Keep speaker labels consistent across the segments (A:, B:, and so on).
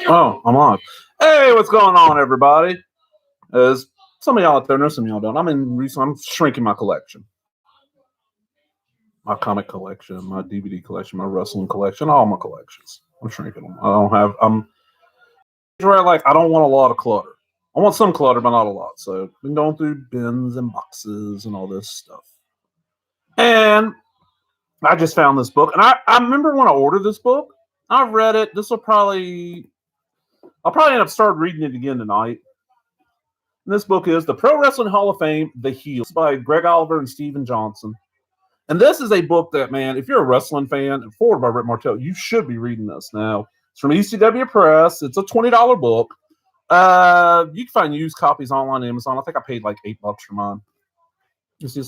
A: Oh, I'm on. Hey, what's going on, everybody? As some of y'all out there know, some of y'all don't. I'm shrinking my collection. My comic collection, my DVD collection, my wrestling collection, all my collections. I'm shrinking them. I don't want a lot of clutter. I want some clutter, but not a lot. So I've been going through bins and boxes and all this stuff. And I just found this book. And I remember when I ordered this book, I read it. I'll probably end up starting reading it again tonight. And this book is The Pro Wrestling Hall of Fame, The Heels by Greg Oliver and Steven Johnson. And this is a book that, man, if you're a wrestling fan, forward by Rick Martel, you should be reading this now. It's from ECW Press. It's a $20 book. You can find used copies online on Amazon. I think I paid like $8 for mine. You see,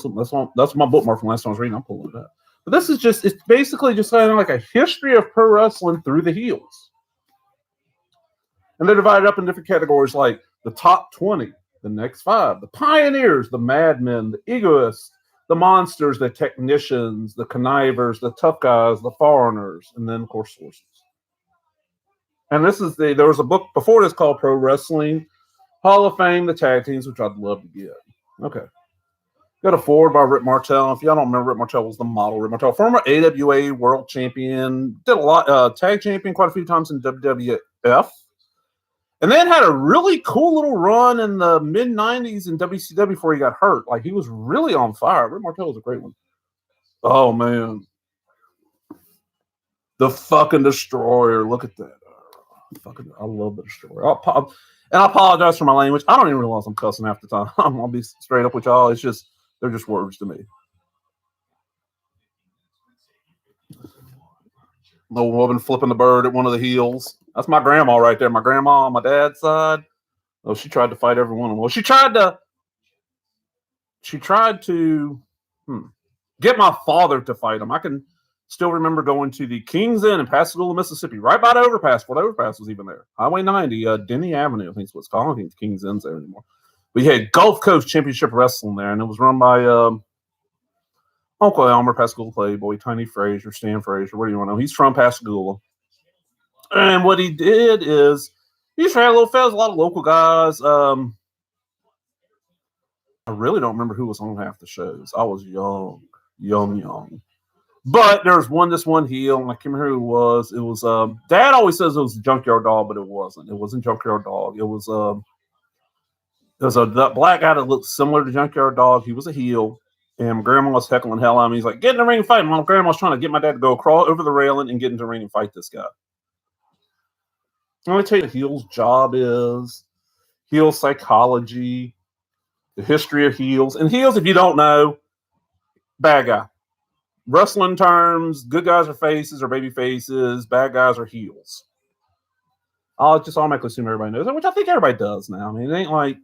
A: that's my bookmark from last time I was reading. I'm pulling it up. But this is it's basically just kind of like a history of pro wrestling through the heels. And they're divided up in different categories like the top 20, the next 5, the pioneers, the madmen, the egoists, the monsters, the technicians, the connivers, the tough guys, the foreigners, and then, of course, sources. And there was a book before this called Pro Wrestling Hall of Fame, the tag teams, which I'd love to get. Okay. Got a forward by Rick Martel. If y'all don't remember, Rick Martel was the model. Rick Martel, former AWA world champion, did a lot, tag champion quite a few times in WWF. And then had a really cool little run in the mid-90s in WCW before he got hurt. Like, he was really on fire. Rick Martel was a great one. Oh, man. The fucking Destroyer. Look at that. I love the Destroyer. And I apologize for my language. I don't even realize I'm cussing half the time. I'll be straight up with y'all. They're just words to me. Little woman flipping the bird at one of the heels. That's my grandma right there. My grandma on my dad's side. Oh, she tried to fight every one of them. Well, she tried to get my father to fight him. I can still remember going to the King's Inn in Pascagoula, Mississippi, right by the overpass, before the overpass was even there. Highway 90, Denny Avenue, I think is what it's called. I don't think the King's Inn's there anymore. We had Gulf Coast Championship Wrestling there, and it was run by Uncle Elmer, Pascagoula Playboy, Tiny Frazier, Stan Frazier, what do you want to know? He's from Pascagoula. And what he did is, he used to have little fellas, a lot of local guys. I really don't remember who was on half the shows. I was young. But there's this one heel, and I can't remember who it was. It was, Dad always says it was Junkyard Dog, but it wasn't. It wasn't Junkyard Dog. It was a black guy that looked similar to Junkyard Dog. He was a heel. And my grandma was heckling hell out of him. He's like, get in the ring and fight. My grandma was trying to get my dad to go crawl over the railing and get into the ring and fight this guy. Let me tell you what heel's job is. Heel psychology. The history of heels. And heels, if you don't know, bad guy. Wrestling terms, good guys are faces or baby faces. Bad guys are heels. I'll just automatically assume everybody knows that, which I think everybody does now. I mean, it ain't like,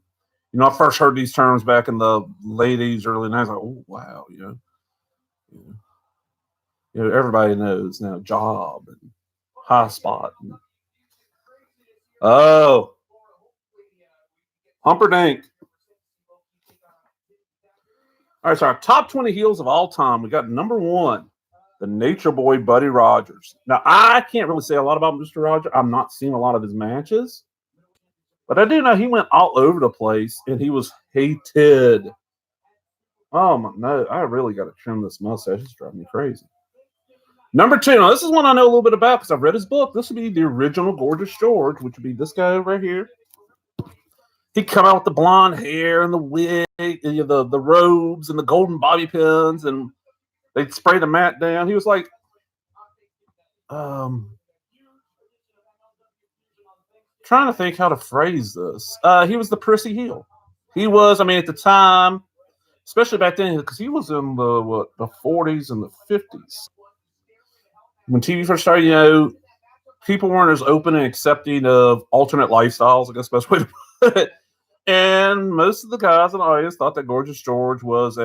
A: I first heard these terms back in the late 80s, early 90s. Like, oh, wow, everybody knows now. Job and high spot. Oh, Humperdinck. All right, so our top 20 heels of all time. We got number 1, the Nature Boy, Buddy Rogers. Now, I can't really say a lot about Mr. Rogers. I'm not seeing a lot of his matches. But I do know he went all over the place, and he was hated. Oh, my, no, I really got to trim this mustache. It's driving me crazy. Number 2, now this is one I know a little bit about because I've read his book. This would be the original Gorgeous George, which would be this guy right here. He'd come out with the blonde hair and the wig, and, the robes and the golden bobby pins, and they'd spray the mat down. He was like, trying to think how to phrase this. He was the prissy heel. He was, at the time, especially back then, because he was in the 40s and the 50s. When TV first started, people weren't as open and accepting of alternate lifestyles, I guess the best way to put it. And most of the guys in the audience thought that Gorgeous George was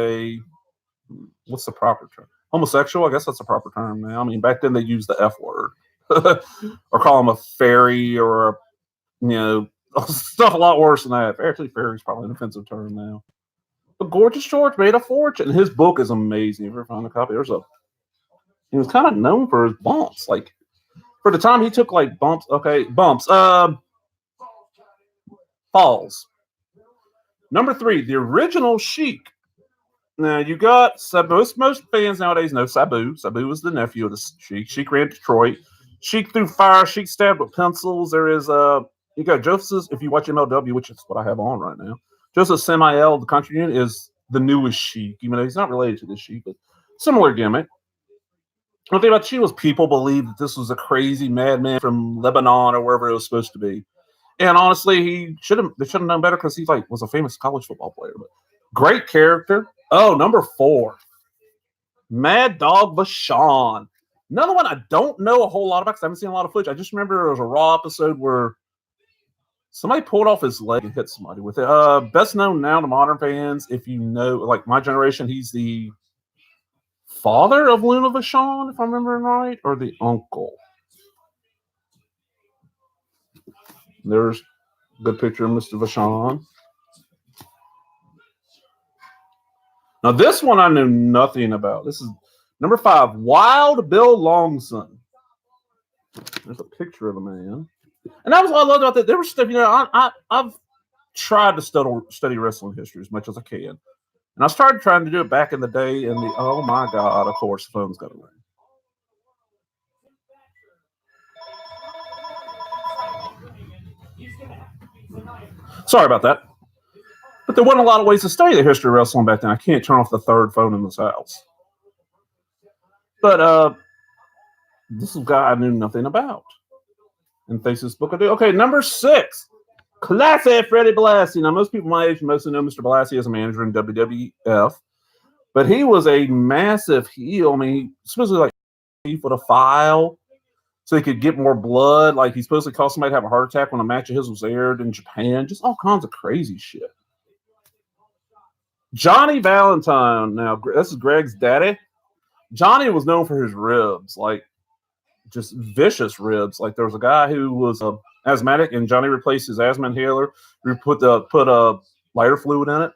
A: what's the proper term? Homosexual? I guess that's the proper term now. Back then they used the F word. Or call him a fairy or stuff a lot worse than that. Actually, fairy is probably an offensive term now. But Gorgeous George made a fortune. His book is amazing. If you ever find a copy, there's a He was kind of known for his bumps. Like for the time he took like bumps. Okay, bumps. Falls. Number 3, the original Sheik. Now you got most fans nowadays know Sabu. Sabu was the nephew of the Sheik. Sheik ran Detroit. Sheik threw fire. Sheik stabbed with pencils. There is you got Joseph. If you watch MLW, which is what I have on right now, Joseph Samael, the country unit, is the newest Sheik. Even though he's not related to the Sheik, but similar gimmick. One thing about Sheik was people believed that this was a crazy madman from Lebanon or wherever it was supposed to be. And honestly, they should have known better because he was a famous college football player. But great character. Oh, number 4, Mad Dog Vachon. Another one I don't know a whole lot about because I haven't seen a lot of footage. I just remember there was a Raw episode where somebody pulled off his leg and hit somebody with it. Best known now to modern fans, if you know, like my generation, he's the father of Luna Vachon, if I'm remembering right, or the uncle. There's a good picture of Mr. Vachon. Now, this one I knew nothing about. This is number 5, Wild Bill Longson. There's a picture of the man. And that was what I loved about that. There was stuff, I've tried to study wrestling history as much as I can. And I started trying to do it back in the day, and oh my God, of course, the phone's got to ring. Sorry about that. But there wasn't a lot of ways to study the history of wrestling back then. I can't turn off the third phone in this house. But this is a guy I knew nothing about. And thanks to this book I do. Okay, number 6, classic Freddie Blassie. Now, most people my age mostly know Mr. Blassie as a manager in WWF. But he was a massive heel. I mean, he supposedly like he put a file so he could get more blood. Like, he supposedly caused somebody to have a heart attack when a match of his was aired in Japan. Just all kinds of crazy shit. Johnny Valentine. Now, this is Greg's daddy. Johnny was known for his ribs, like just vicious ribs. Like, there was a guy who was asthmatic, and Johnny replaced his asthma inhaler. We put a lighter fluid in it.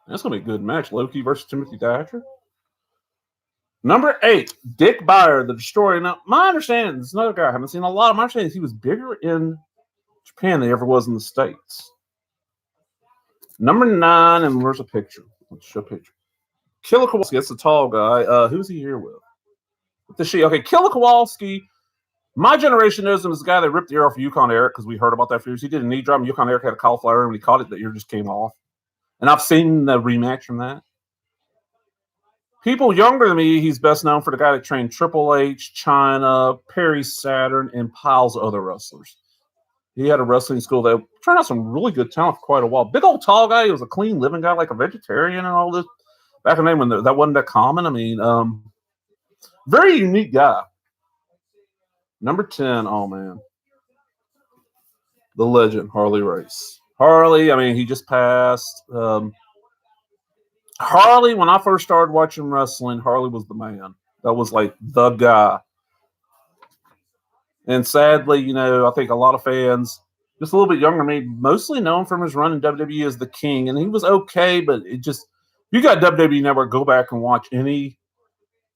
A: That's going to be a good match. Loki versus Timothy Thatcher. Number 8, Dick Beyer, the Destroyer. Now, my understanding, this is another guy I haven't seen a lot of. My understanding is he was bigger in Japan than he ever was in the States. Number 9, and where's a picture? Let's show a picture. Killer Kowalski, that's the tall guy. Who's he here with? With the She. Okay, Killer Kowalski. My generation knows him as the guy that ripped the ear off of Yukon Eric because we heard about that for years. He did a knee drop, and Yukon Eric had a cauliflower, and when he caught it, the ear just came off. And I've seen the rematch from that. People younger than me, he's best known for the guy that trained Triple H, China, Perry Saturn, and piles of other wrestlers. He had a wrestling school that turned out some really good talent for quite a while. Big old tall guy. He was a clean living guy, like a vegetarian and all this. Back in the day when that wasn't that common. I mean, very unique guy. Number 10, oh man. The legend, Harley Race. Harley, I mean, he just passed. Harley, when I first started watching wrestling, Harley was the man. That was like the guy. And sadly, I think a lot of fans, just a little bit younger than me, mostly known from his run in WWE as the King. And he was okay, but it just, you got WWE Network, go back and watch any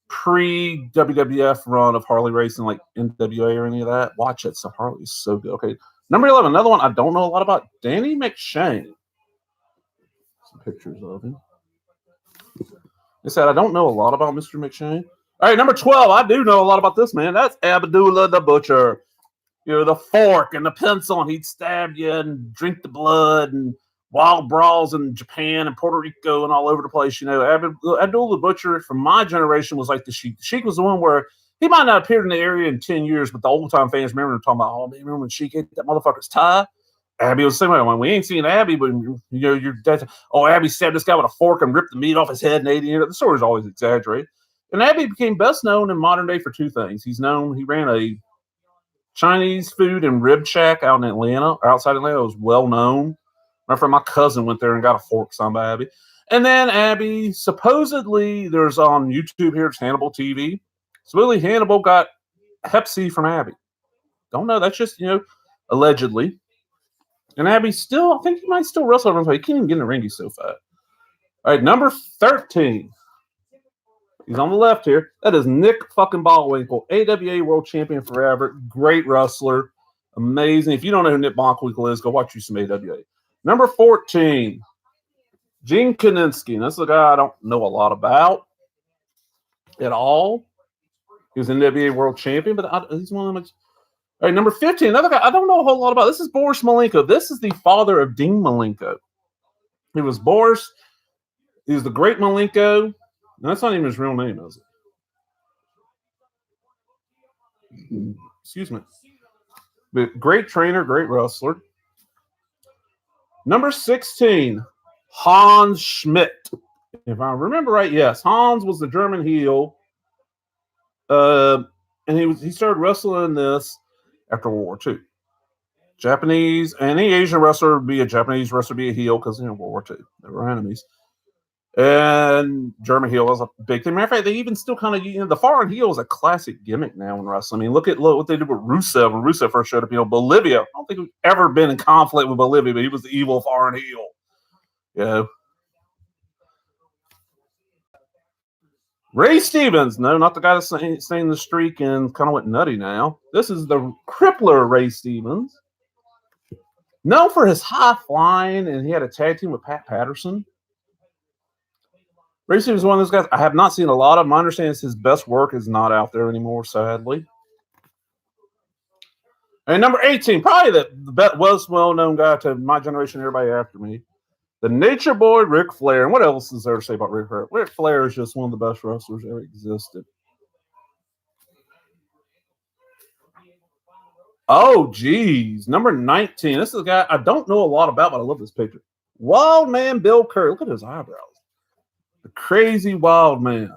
A: pre-WWF run of Harley Racing, like NWA or any of that. Watch it. So Harley's so good. Okay. Number 11, another one I don't know a lot about, Danny McShane. Some pictures of him. They said I don't know a lot about Mr. McShane. All right, number 12, I do know a lot about this man. That's Abdullah the Butcher. The fork and the pencil, and he'd stab you and drink the blood and wild brawls in Japan and Puerto Rico and all over the place. Abdullah the Butcher from my generation was like the Sheik. The Sheik was the one where he might not appear in the area in 10 years, but the old time fans remember him talking about, oh, man, remember when Sheik ate that motherfucker's tie? Abby was the same way. When we ain't seen Abby, but your dad, Abby stabbed this guy with a fork and ripped the meat off his head and ate it. The story's always exaggerated. And Abby became best known in modern day for 2 things. He ran a Chinese food and rib shack out in Atlanta, or outside Atlanta. It was well known. My cousin went there and got a fork signed by Abby. And then Abby, supposedly, there's on YouTube here, it's Hannibal TV. Supposedly Hannibal got Hep C from Abby. Don't know. That's just, allegedly. And Abby still, I think he might still wrestle every time. He can't even get in the ring. He's so fat. All right, number 13. He's on the left here. That is Nick fucking Bockwinkel, AWA World Champion forever. Great wrestler. Amazing. If you don't know who Nick Bockwinkel is, go watch you some AWA. Number 14, Gene Kaninsky. That's the guy I don't know a lot about at all. He was an AWA World Champion, but he's one of them. All right, number 15, another guy I don't know a whole lot about. This is Boris Malenko. This is the father of Dean Malenko. He was Boris. He was the great Malenko. That's not even his real name, is it? Excuse me. But great trainer, great wrestler. Number 16, Hans Schmidt. If I remember right, yes, Hans was the German heel. And he started wrestling in this after World War II. Japanese, any Asian wrestler would be a Japanese wrestler, be a heel because, World War II, they were enemies. And German heel was a big thing. Matter of fact, they even still kind of, the foreign heel is a classic gimmick now in wrestling. I mean, look what they did with Rusev when Rusev first showed up. Bolivia. I don't think we've ever been in conflict with Bolivia, but he was the evil foreign heel. Ray Stevens. No, not the guy that's staying the streak and kind of went nutty now. This is the crippler Ray Stevens. Known for his high flying, and he had a tag team with Pat Patterson. Ray Stevens is one of those guys I have not seen a lot of. My understanding is his best work is not out there anymore, sadly. And number 18, probably the most well-known guy to my generation, everybody after me, the Nature Boy, Ric Flair. And what else is there to say about Ric Flair? Ric Flair is just one of the best wrestlers ever existed. Oh, geez. Number 19. This is a guy I don't know a lot about, but I love this picture. Wild Man Bill Kerr. Look at his eyebrows. The crazy wild man.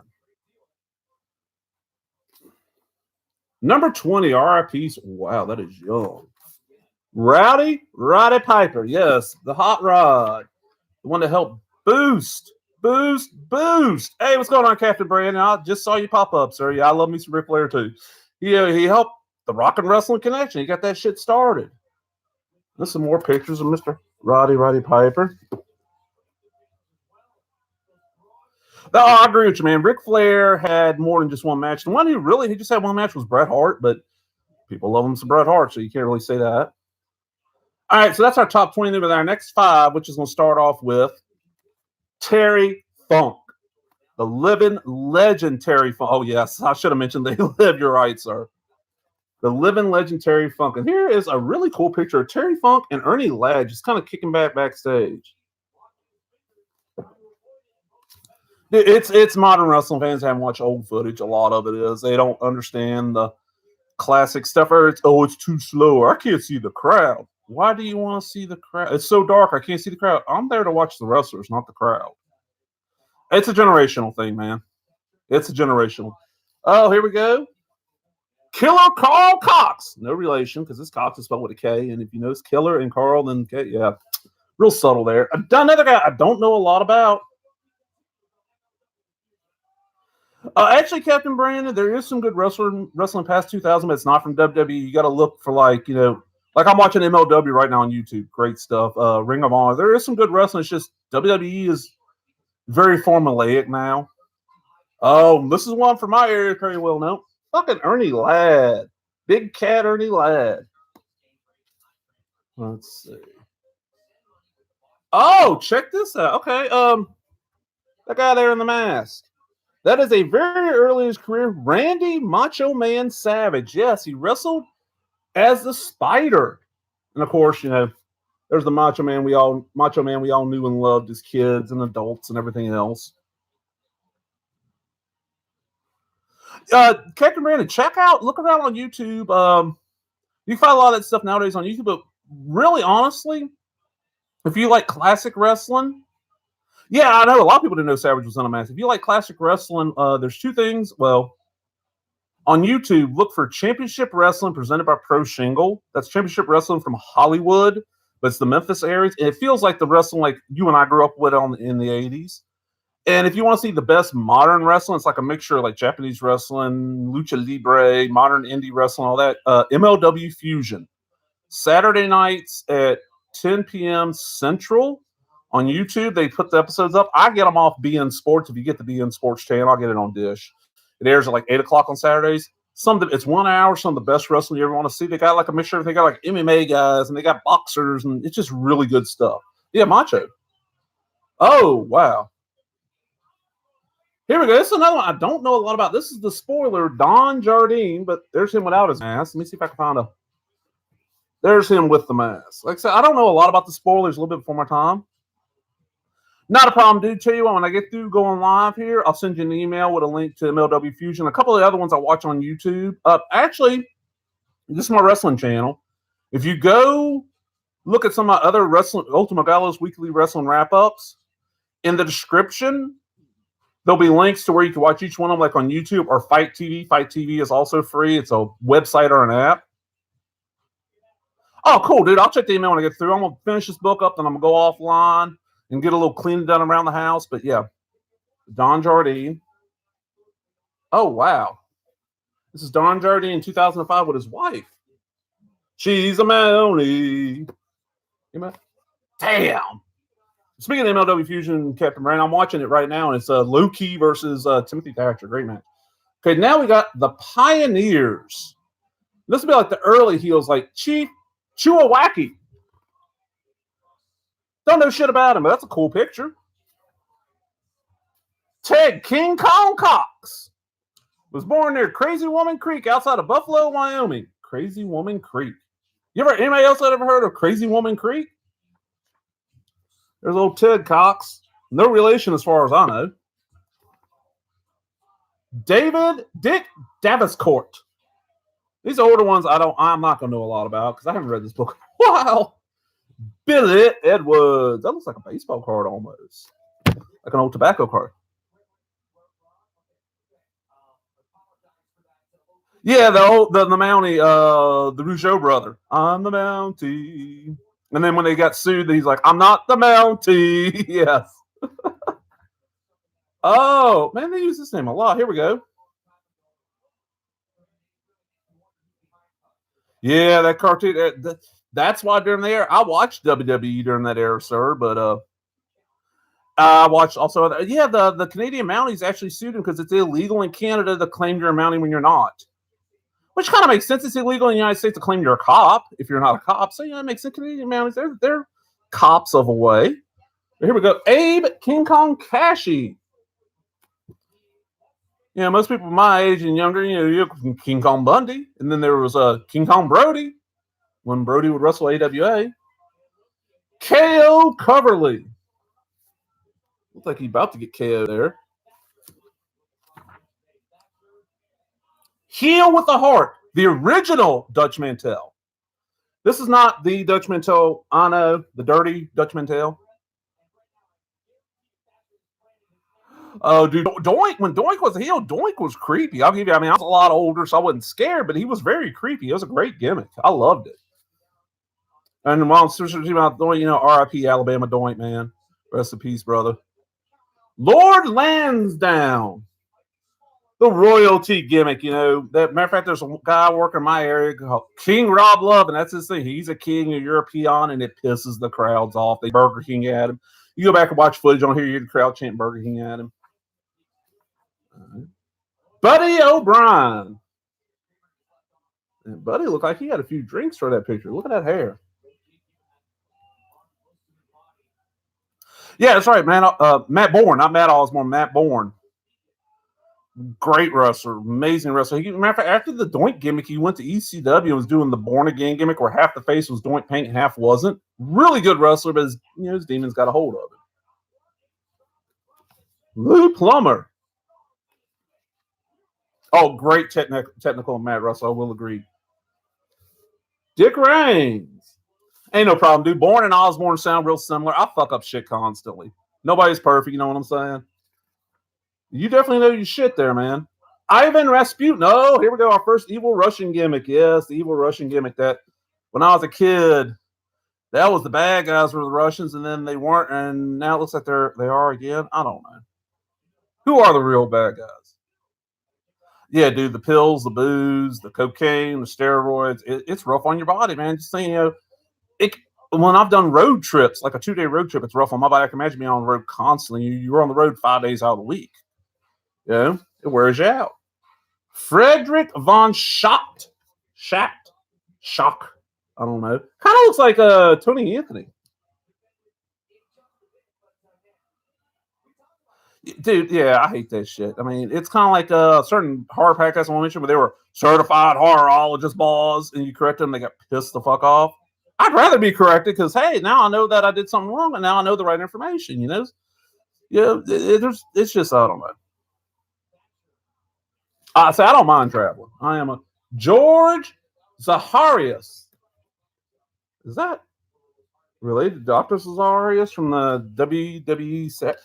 A: Number 20, RIP. Wow, that is young. Roddy Piper. Yes, the hot rod. The one that helped boost. Hey, what's going on, Captain Brandon? I just saw you pop up, sir. Yeah, I love me some Ric Flair, too. He helped the Rock and Wrestling Connection. He got that shit started. There's some more pictures of Mr. Roddy Piper. I agree with you, man. Ric Flair had more than just one match. The one he just had one match was Bret Hart, but people love him some Bret Hart, so you can't really say that. All right, so that's our top 20 with our next 5, which is going to start off with Terry Funk, the living legend Terry Funk. Oh, yes, I should have mentioned they live. You're right, sir. The living legend Terry Funk. And here is a really cool picture of Terry Funk and Ernie Ladd just kind of kicking back backstage. It's modern wrestling fans haven't watched old footage. A lot of it is they don't understand the classic stuff. Or it's too slow. I can't see the crowd. Why do you want to see the crowd? It's so dark. I can't see the crowd. I'm there to watch the wrestlers, not the crowd. It's a generational thing, man. It's a generational. Oh, here we go. Killer Carl Cox. No relation because this Cox is spelled with a K. And if you notice Killer and Carl, then K. Yeah, real subtle there. Another guy I don't know a lot about. Actually, Captain Brandon, there is some good wrestling past 2000, but it's not from WWE. You got to look for like I'm watching MLW right now on YouTube. Great stuff. Ring of Honor. There is some good wrestling. It's just WWE is very formulaic now. Oh, this is one from my area very well known. Fucking Ernie Ladd. Big Cat Ernie Ladd. Let's see. Oh, check this out. Okay. That guy there in the mask. That is a very early in his career, Randy Macho Man Savage. Yes, he wrestled as the Spider. And of course, there's the Macho Man we all knew and loved as kids and adults and everything else. Captain Brandon, look around on YouTube. You can find a lot of that stuff nowadays on YouTube, but really honestly, if you like classic wrestling, yeah, I know a lot of people didn't know Savage was on a mask. If you like classic wrestling, there's two things. Well, on YouTube, look for Championship Wrestling presented by Pro Shingle. That's Championship Wrestling from Hollywood, but it's the Memphis area. And it feels like the wrestling like you and I grew up with in the 80s. And if you want to see the best modern wrestling, it's like a mixture of like Japanese wrestling, lucha libre, modern indie wrestling, all that. MLW Fusion. Saturday nights at 10 p.m. Central on YouTube. They put the episodes up. I get them off BN Sports. If you get the BN Sports channel, I'll get it on Dish. It airs at like 8 o'clock on Saturdays. It's 1 hour, some of the best wrestling you ever want to see. They got like a mixture. They got like MMA guys and they got boxers, and it's just really good stuff. Yeah, Macho. Oh, wow. Here we go. This is another one I don't know a lot about. This is the spoiler, Don Jardine, but there's him without his mask. Let me see if I can find a. There's him with the mask. Like I said, I don't know a lot about the spoilers a little bit before my time. Not a problem, dude. Tell you what, when I get through going live here, I'll send you an email with a link to MLW Fusion. A couple of the other ones I watch on YouTube. Actually, this is my wrestling channel. If you go look at some of my other wrestling, Ultimate Gallows weekly wrestling wrap-ups, in the description, there'll be links to where you can watch each one of them, like on YouTube or Fight TV. Fight TV is also free. It's a website or an app. Oh, cool, dude. I'll check the email when I get through. I'm going to finish this book up, then I'm going to go offline and get a little cleaning done around the house. But yeah, Don Jardine. Oh, wow. This is Don Jardine in 2005 with his wife. She's a Mountie. Damn. Speaking of MLW Fusion, Captain Brand, I'm watching it right now, and it's Low Key versus Timothy Thatcher. Great match. Okay, now we got the Pioneers. This will be like the early heels, like Chief Chewawaki. Don't know shit about him, but that's a cool picture. Ted King Kong Cox was born near Crazy Woman Creek outside of Buffalo, Wyoming. Crazy Woman Creek. Anybody else that ever heard of Crazy Woman Creek? There's old Ted Cox. No relation as far as I know. Dick Daviscourt. These older ones I'm not going to know a lot about because I haven't read this book in a while. Billy Edwards. That looks like a baseball card almost. Like an old tobacco card. Yeah, the Mountie, the Rougeau brother. I'm the Mountie. And then when they got sued, he's like, I'm not the Mountie. Yes. Oh, man, they use this name a lot. Here we go. Yeah, that cartoon. That's why during the era, I watched WWE during that era, sir. But I watched also, the Canadian Mounties actually sued him because it's illegal in Canada to claim you're a Mountie when you're not. Which kind of makes sense. It's illegal in the United States to claim you're a cop if you're not a cop. So, it makes sense. Canadian Mounties, they're cops of a way. But here we go. Abe King Kong Cashy. Most people my age and younger, you King Kong Bundy. And then there was King Kong Brody when Brody would wrestle AWA. KO Coverly. Looks like he's about to get KO there. Heel with the Heart, the original Dutch Mantel. This is not the Dutch Mantel I know, the dirty Dutch Mantel. Oh, dude, Doink, when Doink was a heel, Doink was creepy. I'll give you, I was a lot older, so I wasn't scared, but he was very creepy. It was a great gimmick. I loved it. And while I'm speaking about Doink, RIP Alabama Doink, man. Rest in peace, brother. Lord Lansdowne. The royalty gimmick, That matter of fact, there's a guy working in my area called King Rob Love, and that's his thing. He's a king, a European, and it pisses the crowds off. They Burger King at him. You go back and watch footage on here, you hear the crowd chant Burger King at him. Buddy O'Brien. And Buddy looked like he had a few drinks for that picture. Look at that hair. Yeah, that's right, man. Matt Bourne, not Matt Osborne, Matt Bourne. Great wrestler, amazing wrestler. Matter of fact, after the Doink gimmick, he went to ECW and was doing the Born Again gimmick where half the face was Doink paint and half wasn't. Really good wrestler, but his demons got a hold of him. Lou Plummer. Oh, great technical Matt Russell, I will agree. Dick Reigns. Ain't no problem, dude. Bourne and Osborne sound real similar. I fuck up shit constantly. Nobody's perfect, you know what I'm saying? You definitely know your shit there, man. Ivan Rasputin. Oh, here we go. Our first evil Russian gimmick. Yes, the evil Russian gimmick that when I was a kid, that was the bad guys were the Russians, and then they weren't, and now it looks like they are again. I don't know. Who are the real bad guys? Yeah, dude, the pills, the booze, the cocaine, the steroids. It's rough on your body, man. Just saying, when I've done road trips, like a 2-day road trip, it's rough on my body. I can imagine being on the road constantly. You're on the road 5 days out of the week. You know, it wears you out. Frederick von Schacht. Shock. I don't know. Kind of looks like Tony Anthony. Dude, yeah, I hate that shit. I mean, it's kind of like a certain horror podcast I want to mention where they were certified horrorologist balls and you correct them, they got pissed the fuck off. I'd rather be corrected because, hey, now I know that I did something wrong and now I know the right information, you know? Yeah, it's just, I don't know. I say I don't mind traveling. I am a George Zacharias. Is that related to Dr. Zacharias from the WWE set?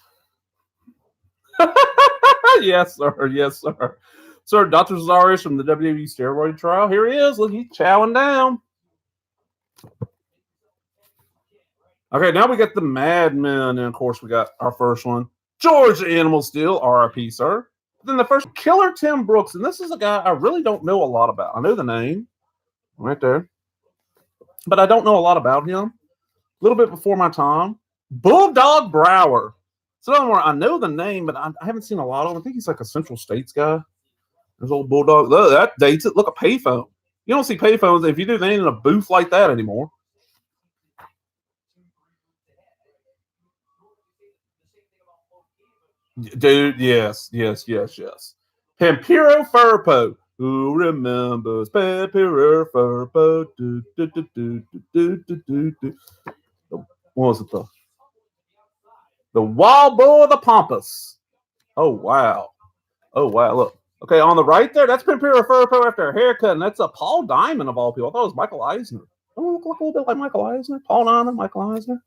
A: Yes, sir. Yes, sir. Sir, Dr. Zacharias from the WWE steroid trial. Here he is. Look, he's chowing down. Okay, now we got the Mad Men. And, of course, we got our first one. George the Animal Steel, RIP, sir. Then the first, Killer Tim Brooks. And this is a guy I really don't know a lot about. I know the name right there. But I don't know a lot about him. A little bit before my time. Bulldog Brower. So I know the name, but I haven't seen a lot of him. I think he's like a Central States guy. There's old Bulldog. Look, that dates it. Look, a payphone. You don't see payphones if you do. They ain't in a booth like that anymore. Dude, yes. Pampiro Furpo. Who remembers Pampiro Furpo? What was it though? The Wild Bull of the Pampas. Oh wow. Look. Okay, on the right there, that's Pampiro Furpo after a haircut, and that's a Paul Diamond of all people. I thought it was Michael Eisner. Don't look like a little bit like Michael Eisner? Paul Diamond, Michael Eisner.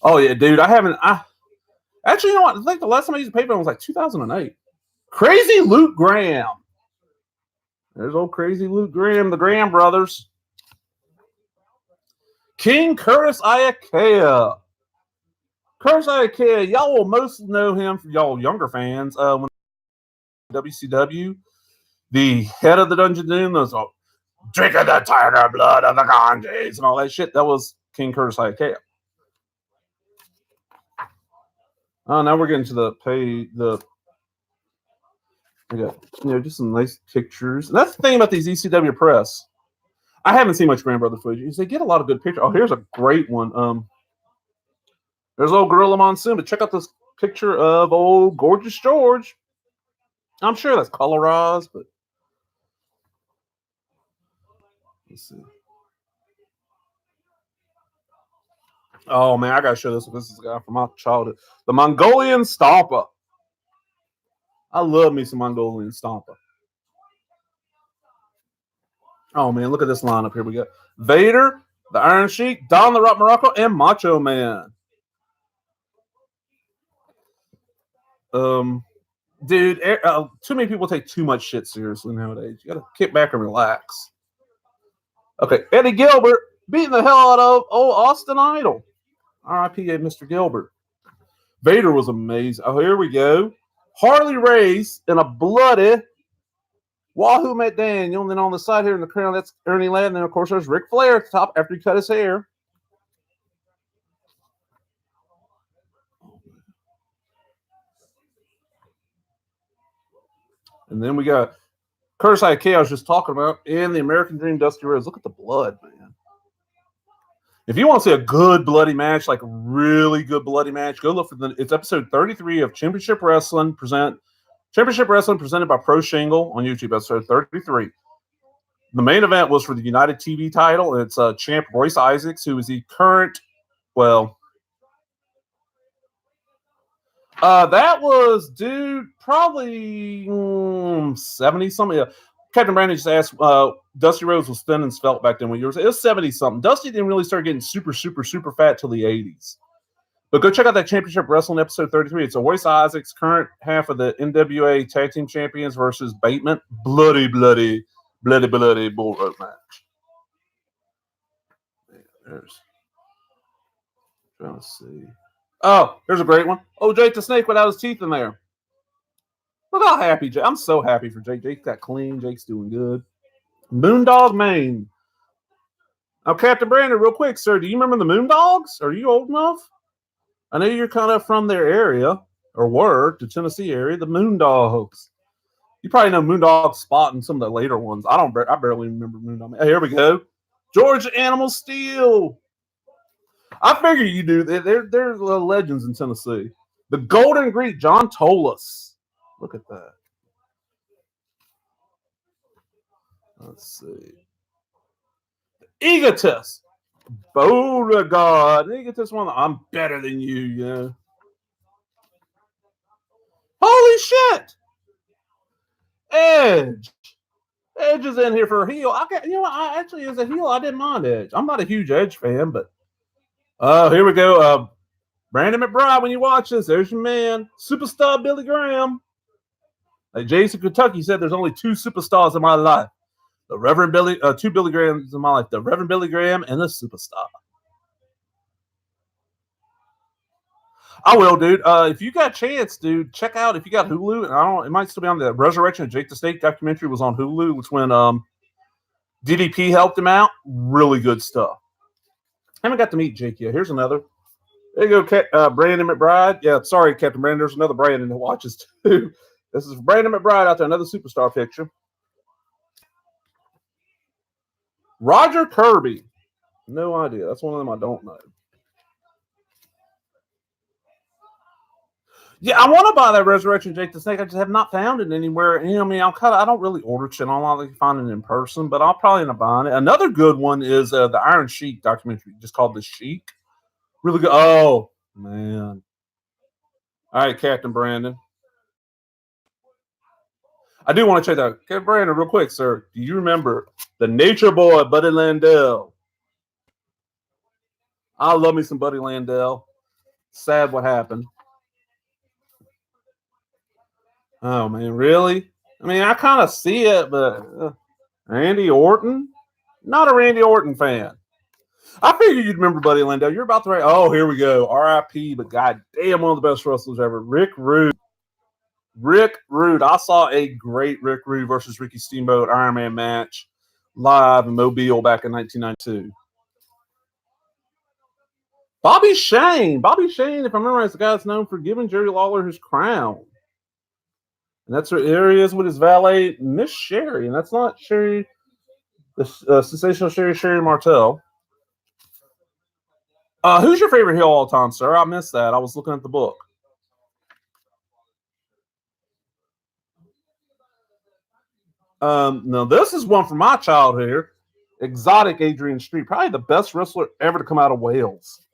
A: Oh yeah, dude. Actually, you know what? I think the last time I used a paper was like 2008. Crazy Luke Graham. There's old Crazy Luke Graham, the Graham brothers. King Curtis Iakea. Curtis Iakea, y'all will most know him from y'all younger fans. When WCW, the head of the Dungeon Doom, those drinking the tiger blood of the Ganges and all that shit. That was King Curtis Iakea. Oh, now we're getting to we got, just some nice pictures. And that's the thing about these ECW press. I haven't seen much Grand Brother footage. Is they get a lot of good pictures. Oh, here's a great one. There's old Gorilla Monsoon, but check out this picture of old Gorgeous George. I'm sure that's colorized, but let's see. Oh man, I gotta show this. This is a guy from my childhood. The Mongolian Stomper. I love me some Mongolian Stomper. Oh man, look at this lineup here. We got Vader, the Iron Sheik, Don the Rock Morocco, and Macho Man. Dude, too many people take too much shit seriously nowadays. You gotta kick back and relax. Okay, Eddie Gilbert beating the hell out of old Austin Idol. R.I.P. Mr. Gilbert. Vader was amazing. Oh, here we go. Harley Race in a bloody Wahoo Matt Daniel. And then on the side here in the crown, that's Ernie Ladd. And then, of course, there's Ric Flair at the top after he cut his hair. And then we got Curtis Iakea I was just talking about in the American Dream Dusty Rhodes. Look at the blood, man. If you want to see a good bloody match, like a really good bloody match, go look for it's episode 33 of Championship Wrestling presented by Pro Shingle on YouTube, episode 33. The main event was for the United TV title, and it's champ Royce Isaacs, who is the current, that was, dude, probably 70-something. Captain Brandon just asked, Dusty Rhodes was thin and svelte back then when you were, it was 70-something. Dusty didn't really start getting super, super, super fat till the 80s. But go check out that Championship Wrestling episode 33. It's a Royce Isaacs, current half of the NWA Tag Team Champions versus Bateman. Bloody bull rope match. There's, trying to see. Oh, here's a great one. Oh, Jake the Snake without his teeth in there. Look how happy Jake. I'm so happy for Jake. Jake got clean. Jake's doing good. Moondog Maine. Now, Captain Brandon, real quick, sir, do you remember the Moondogs? Are you old enough? I know you're kind of from their area, or were, the Tennessee area, the Moondogs. You probably know Moondog Spot and some of the later ones. I barely remember Moondog. Hey, here we go. Georgia Animal Steel. I figure you do. They're legends in Tennessee. The Golden Greek, John Tolas. Look at that. Let's see. Egotist. Beauregard. Egotist one. I'm better than you, yeah. Holy shit. Edge. Edge is in here for a heel. I actually, as a heel, I didn't mind Edge. I'm not a huge Edge fan, but here we go. Brandon McBride, when you watch this, there's your man, superstar Billy Graham. Like Jason Kentucky said, there's only two superstars in my life. The Reverend Billy, two Billy Grahams in my life. The Reverend Billy Graham and the superstar. I will, dude. If you got a chance, dude, check out if you got Hulu. And I don't. It might still be on the Resurrection of Jake the Snake documentary was on Hulu, which when DDP helped him out. Really good stuff. I haven't got to meet Jake yet. Here's another. There you go, Brandon McBride. Yeah, sorry, Captain Brandon. There's another Brandon that watches too. This is Brandon McBride out there. Another superstar picture. Roger Kirby. No idea. That's one of them I don't know. Yeah, I want to buy that Resurrection Jake the Snake. I just have not found it anywhere. You know, I mean, I don't really order shit online. I can find it in person, but I'll probably end up buying it. Another good one is the Iron Sheik documentary, just called The Sheik. Really good. Oh, man. All right, Captain Brandon. I do want to check that out. Captain Brandon, real quick, sir. Do you remember the Nature Boy, Buddy Landel? I love me some Buddy Landel. Sad what happened. Oh, man, really? I mean, I kind of see it, but Randy Orton? Not a Randy Orton fan. I figured you'd remember Buddy Landel. You're about to write, oh, here we go. R.I.P., but goddamn, one of the best wrestlers ever. Rick Rude. I saw a great Rick Rude versus Ricky Steamboat Iron Man match live in Mobile back in 1992. Bobby Shane, if I remember, is the guy that's known for giving Jerry Lawler his crown. And that's where here he is with his valet, Miss Sherry. And that's not Sherry, the sensational Sherry Martel. Who's your favorite heel all time, sir? I missed that. I was looking at the book. No, this is one from my childhood here. Exotic Adrian Street. Probably the best wrestler ever to come out of Wales.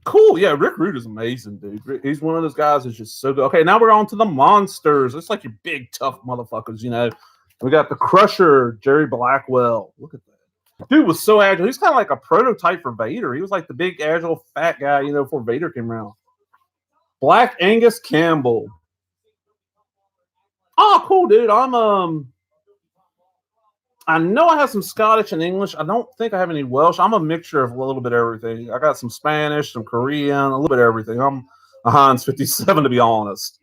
A: Cool. Yeah, Rick Rude is amazing, dude. He's one of those guys that's just so good. Okay, now we're on to the monsters. It's like your big, tough motherfuckers, you know. We got the Crusher, Jerry Blackwell. Look at that. Dude was so agile. He's kind of like a prototype for Vader. He was like the big, agile, fat guy, you know, before Vader came around. Black Angus Campbell. Oh, cool, dude. I know I have some Scottish and English. I don't think I have any Welsh. I'm a mixture of a little bit of everything. I got some Spanish, some Korean, a little bit of everything. I'm a Heinz 57, to be honest.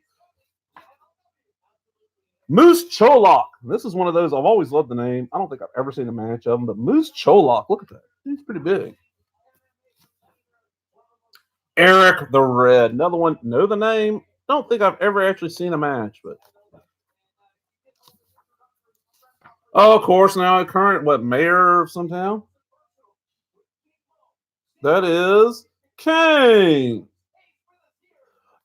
A: Moose Cholok. This is one of those. I've always loved the name. I don't think I've ever seen a match of him, but Moose Cholok. Look at that. He's pretty big. Eric the Red. Another one. Know the name. Don't think I've ever actually seen a match, but. Oh, of course, now a current, mayor of some town? That is Kane.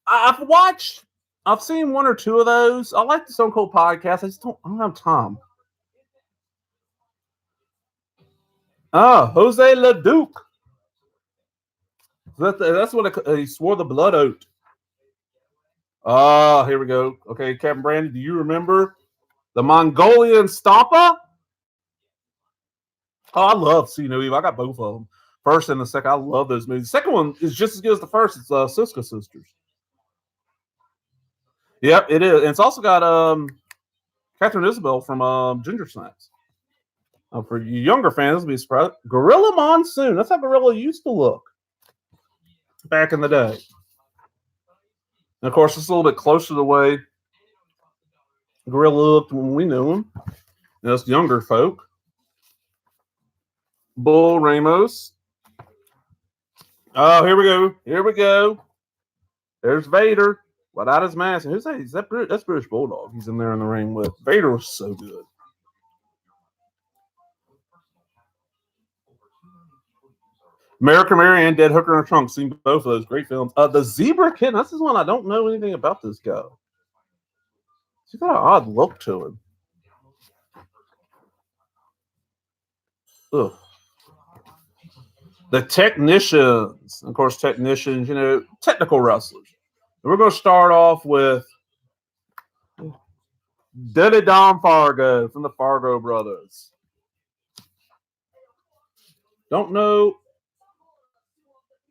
A: I've seen one or two of those. I like the Stone Cold podcast. I don't have time. Jose LeDuc. That's what he swore the blood oath. Here we go. Okay, Captain Brandon, do you remember the Mongolian Stomper? Oh, I love See No Evil. I got both of them. First and the second. I love those movies. The second one is just as good as the first. It's Siska Sisters. Yep, it is. And it's also got Catherine Isabel from Ginger Snaps. For you younger fans, be surprised. Gorilla Monsoon. That's how Gorilla used to look back in the day. And of course, it's a little bit closer to the way Gorilla looked when we knew him. Us younger folk. Bull Ramos. Oh, here we go. Here we go. There's Vader without his mask. Who's that? That's British Bulldog. He's in there in the ring with. Vader was so good. American Mary and Dead Hooker in her Trunk. Seen both of those great films. The Zebra Kid. This is one I don't know anything about. This guy. He's got an odd look to him. Ugh. The Technicians. Of course, Technicians, technical wrestlers. And we're going to start off with Diddy Don Fargo from the Fargo Brothers. Don't know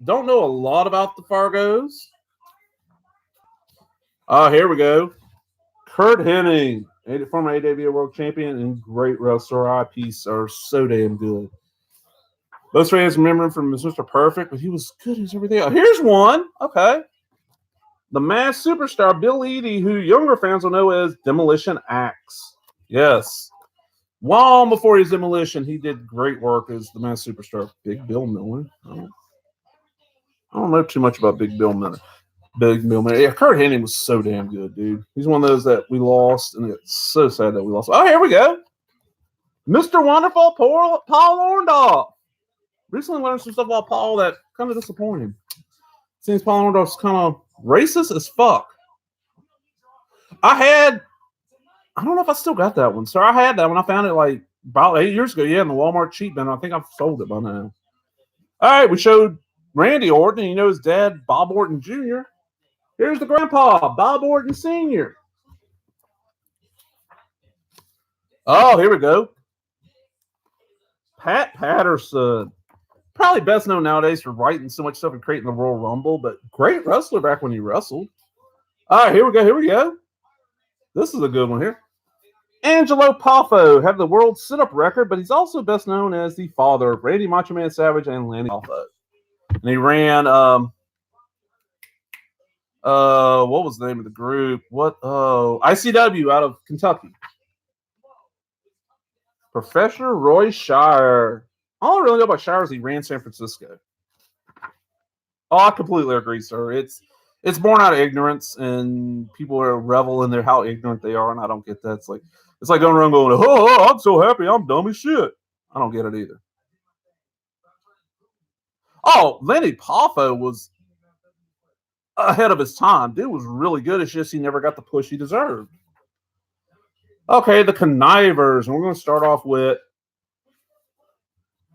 A: a lot about the Fargos. Here we go. Kurt Hennig, former AWA World Champion and great wrestler. IPs are so damn good. Most fans remember him from Mr. Perfect, but he was good as everything else. Here's one. Okay. The Masked Superstar, Bill Eadie, who younger fans will know as Demolition Axe. Yes. Long before his Demolition, he did great work as the Masked Superstar. Big Bill Miller. I don't know too much about Big Bill Miller. Yeah, Kurt Hennig was so damn good, dude. He's one of those that we lost, and it's so sad that we lost. Oh, here we go. Mr. Wonderful, Paul Orndorff. Recently learned some stuff about Paul that kind of disappointed. Seems Paul Orndorff's kind of racist as fuck. I don't know if I still got that one, sir. I had that one. I found it like about 8 years ago. Yeah, in the Walmart cheap bin. I think I've sold it by now. All right, we showed Randy Orton. You know his dad, Bob Orton Jr. Here's the grandpa, Bob Orton Sr. Oh, here we go. Pat Patterson. Probably best known nowadays for writing so much stuff and creating the Royal Rumble, but great wrestler back when he wrestled. All right, here we go. This is a good one here. Angelo Poffo had the world sit-up record, but he's also best known as the father of Randy Macho Man Savage and Lanny Poffo. And he ran, what was the name of the group? ICW out of Kentucky. Professor Roy Shire. All I really know about Shire is he ran San Francisco. Oh, I completely agree, sir. It's born out of ignorance, and people are revel in how ignorant they are, and I don't get that. It's like going around going, oh, I'm so happy, I'm dumb as shit. I don't get it either. Oh, Lenny Poffo was ahead of his time. Dude was really good. It's just he never got the push he deserved. Okay, the Connivers. And we're going to start off with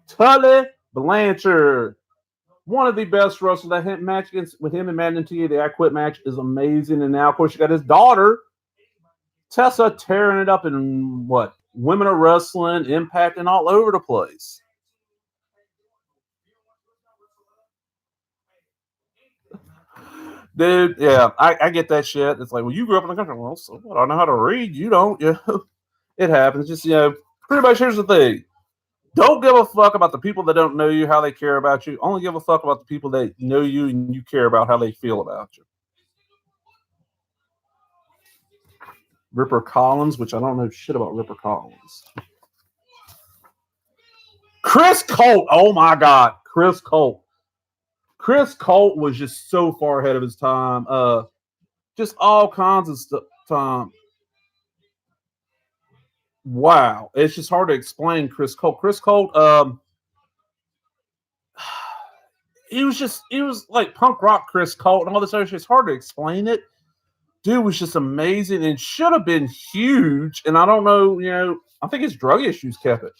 A: Tully Blanchard. One of the best wrestlers. That match with him and Magnum TA, the I Quit match, is amazing. And now, of course, you got his daughter, Tessa, tearing it up in Women of Wrestling, Impact, and all over the place. Dude, yeah, I get that shit. It's like, well, you grew up in the country. Well, so what? I know how to read. You don't. It happens. Just, pretty much here's the thing. Don't give a fuck about the people that don't know you, how they care about you. Only give a fuck about the people that know you and you care about how they feel about you. Ripper Collins, which I don't know shit about Ripper Collins. Chris Colt. Oh, my God. Chris Colt. Chris Colt was just so far ahead of his time. Just all kinds of stuff. Wow. It's just hard to explain Chris Colt. Chris Colt, he was like punk rock Chris Colt and all this other shit. It's hard to explain it. Dude was just amazing and should have been huge. And I don't know, I think his drug issues kept it.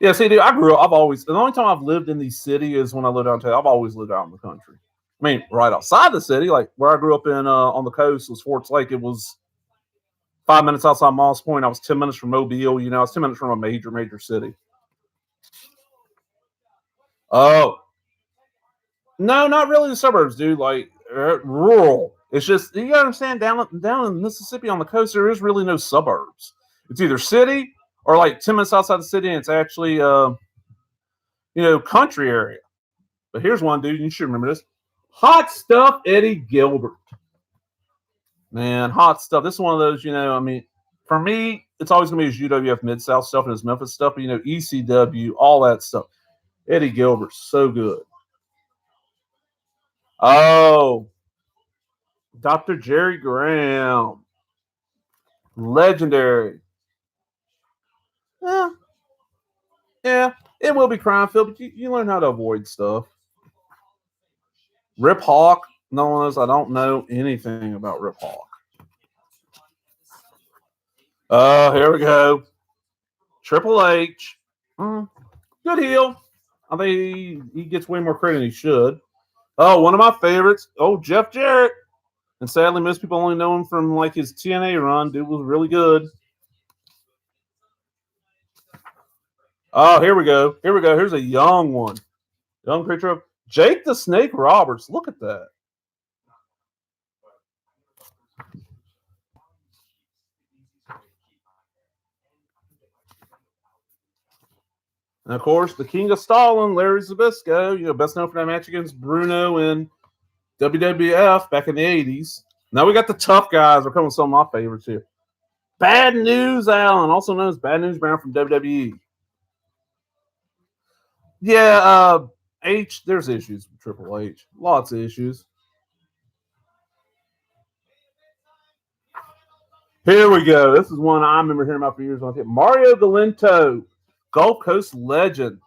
A: Yeah, see, dude, the only time I've lived in the city is when I lived downtown. I've always lived out in the country. I mean, right outside the city, like where I grew up in on the coast was Forts Lake. It was 5 minutes outside Moss Point. I was 10 minutes from Mobile. I was 10 minutes from a major city. Oh. No, not really the suburbs, dude. Like rural. It's just, you gotta understand, down in Mississippi on the coast, there is really no suburbs. It's either city or like 10 minutes outside the city, and it's actually, country area. But here's one, dude. You should remember this. Hot Stuff Eddie Gilbert. Man, hot stuff. This is one of those, I mean, for me, it's always going to be his UWF Mid-South stuff and his Memphis stuff, but, ECW, all that stuff. Eddie Gilbert, so good. Oh, Dr. Jerry Graham. Legendary. Yeah, it will be crime filled, but you learn how to avoid stuff. Rip Hawk. No one knows. I don't know anything about Rip Hawk. Oh, here we go. Triple H. Good heel. I think he gets way more credit than he should. Oh, one of my favorites. Oh, Jeff Jarrett. And sadly, most people only know him from like his TNA run. Dude was really good. Oh, here we go. Here's a young one. Young picture of Jake the Snake Roberts. Look at that. And of course, the King of Stalin, Larry Zbyszko, best known for that match against Bruno in WWF back in the 80s. Now we got the tough guys. We're coming with some of my favorites here. Bad News Allen, also known as Bad News Brown from WWE. Yeah, H, there's issues with Triple H. Lots of issues. Here we go. This is one I remember hearing about for years. Mario Galento, Gulf Coast legend.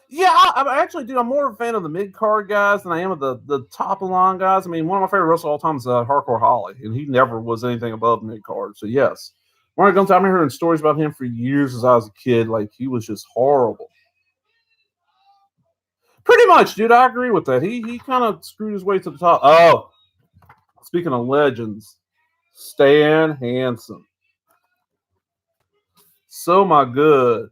A: Yeah, I actually do. I'm more of a fan of the mid card guys than I am of the top of the line guys. I mean, one of my favorite wrestlers of all time is Hardcore Holly, and he never was anything above mid card. So yes, Mario Galento. I remember hearing stories about him for years as I was a kid. Like he was just horrible. Pretty much, dude. I agree with that. He kind of screwed his way to the top. Oh, speaking of legends, Stan Hansen. So my good.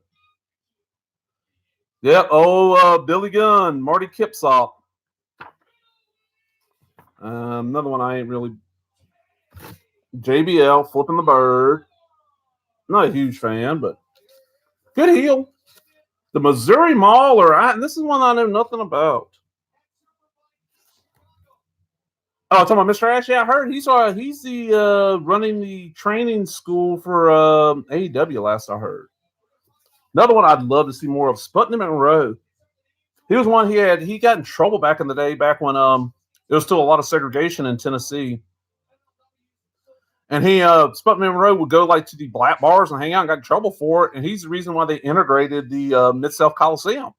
A: Yep. Oh, Billy Gunn, Marty Kipsop. Another one I ain't really. JBL, Flipping the Bird. Not a huge fan, but good heel. The Missouri Mauler. This is one I know nothing about. Oh, talking about Mr. Ash. Yeah, I heard he's the running the training school for AEW. Last I heard. Another one I'd love to see more of, Sputnik Monroe. He was one he got in trouble back in the day, back when there was still a lot of segregation in Tennessee. And Sputnik Monroe would go like to the black bars and hang out and got in trouble for it. And he's the reason why they integrated the Mid-South Coliseum.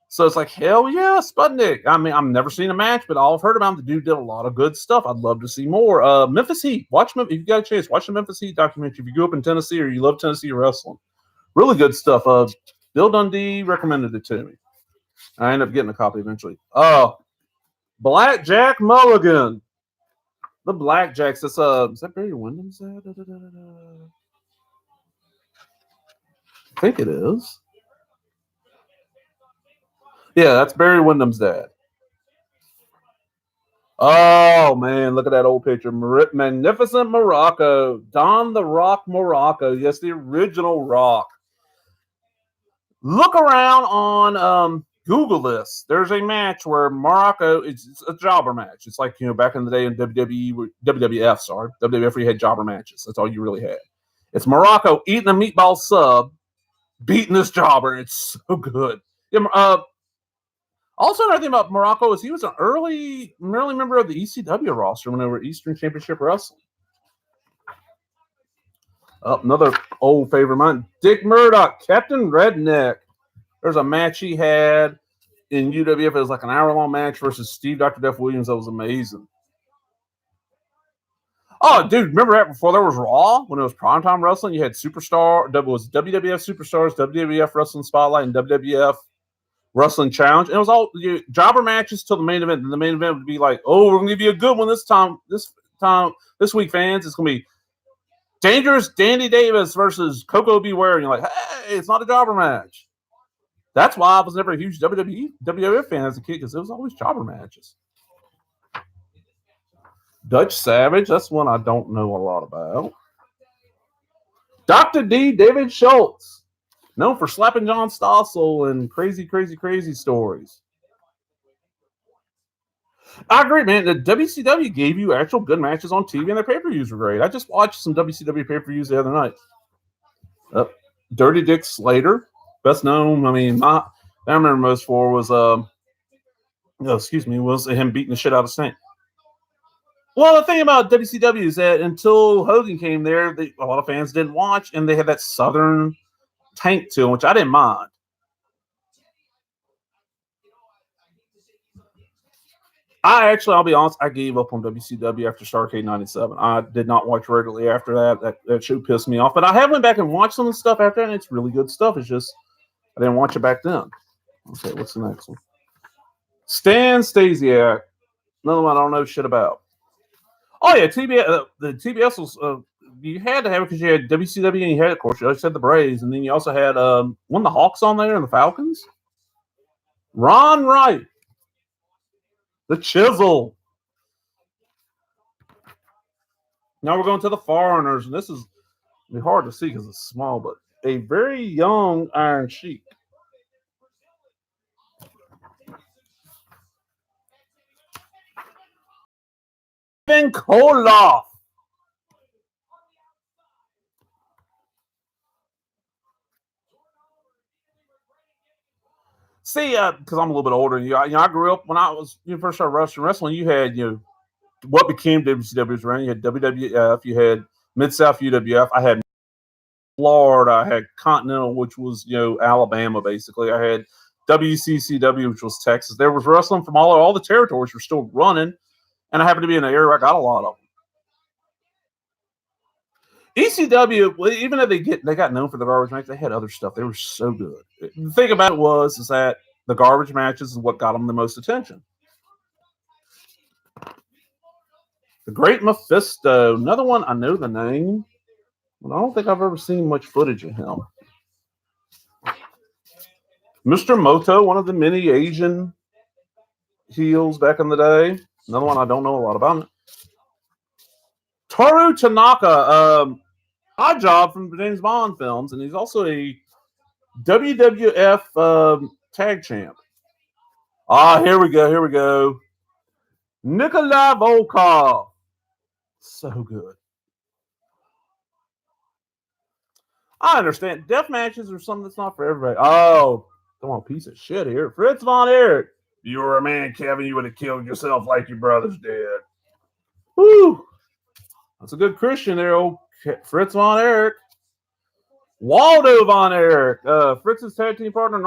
A: So it's like, hell yeah, Sputnik. I mean, I've never seen a match, but all I've heard about him, the dude did a lot of good stuff. I'd love to see more. Memphis Heat. If you got a chance, watch the Memphis Heat documentary. If you grew up in Tennessee or you love Tennessee wrestling. Really good stuff. Bill Dundee recommended it to me. I ended up getting a copy eventually. Blackjack Mulligan. The Blackjacks. Is that Barry Windham's dad? I think it is. Yeah, that's Barry Windham's dad. Oh, man, look at that old picture. Magnificent Morocco. Don the Rock Morocco. Yes, the original Rock. Look around on Google this. There's a match where Morocco, it's a jobber match. It's like, back in the day in WWF, where you had jobber matches. That's all you really had. It's Morocco eating a meatball sub, beating this jobber, and it's so good. Yeah, also, another thing about Morocco is he was an early member of the ECW roster when they were Eastern Championship Wrestling. Another old favorite of mine, Dick Murdoch, Captain Redneck. There's a match he had in UWF. It was like an hour-long match versus Steve Dr. Death Williams. That was amazing. Oh, dude, remember that before there was Raw? When it was primetime wrestling, you had Superstar. It was WWF Superstars, WWF Wrestling Spotlight, and WWF Wrestling Challenge. And it was all jobber matches till the main event. And the main event would be like, oh, we're going to give you a good one this week, fans. It's going to be Dangerous Dandy Davis versus Coco Beware. And you're like, hey, it's not a jobber match. That's why I was never a huge WWF fan as a kid, because it was always jobber matches. Dutch Savage, that's one I don't know a lot about. Dr. D, David Schultz, known for slapping John Stossel and crazy, crazy, crazy stories. I agree, man. The WCW gave you actual good matches on TV, and their pay-per-views were great. I just watched some WCW pay-per-views the other night. Dirty Dick Slater, best known. I mean, I remember most for was was him beating the shit out of Sting. Well, the thing about WCW is that until Hogan came there, a lot of fans didn't watch, and they had that Southern tank to them, which I didn't mind. I'll be honest, I gave up on WCW after Starrcade 97. I did not watch regularly after that. That show pissed me off. But I have went back and watched some of the stuff after that, and it's really good stuff. It's just I didn't watch it back then. Okay, what's the next one? Stan Stasiak. Another one I don't know shit about. Oh yeah, TBS. The TBS was you had to have it because you had WCW and you had, of course, you had the Braves, and then you also had one of the Hawks on there and the Falcons. Ron Wright, the Chisel. Now we're going to the Foreigners, and this is be hard to see because it's small, but a very young Iron Sheik. Ivan Koloff. See, because I'm a little bit older than you. I grew up when I was first started wrestling. You had what became WCW's ring. You had WWF. You had Mid South UWF. I had Florida. I had Continental, which was Alabama basically. I had WCCW, which was Texas. There was wrestling from all the territories were still running, and I happened to be in an area where I got a lot of them. ECW, even though they got known for the garbage match, they had other stuff. They were so good. The thing about it is that the garbage matches is what got them the most attention. The Great Mephisto, another one. I know the name, but I don't think I've ever seen much footage of him. Mr. Moto, one of the many Asian heels back in the day. Another one I don't know a lot about. Toru Tanaka, odd job from the James Bond films, and he's also a WWF tag champ. Here we go. Nikolai Volkov. So good. I understand. Death matches are something that's not for everybody. Oh, come on, piece of shit here. Fritz Von Erich. You were a man, Kevin. You would have killed yourself like your brothers did. Woo. That's a good Christian there, old Fritz Von Erich. Waldo Von Erich. Fritz's tag team partner.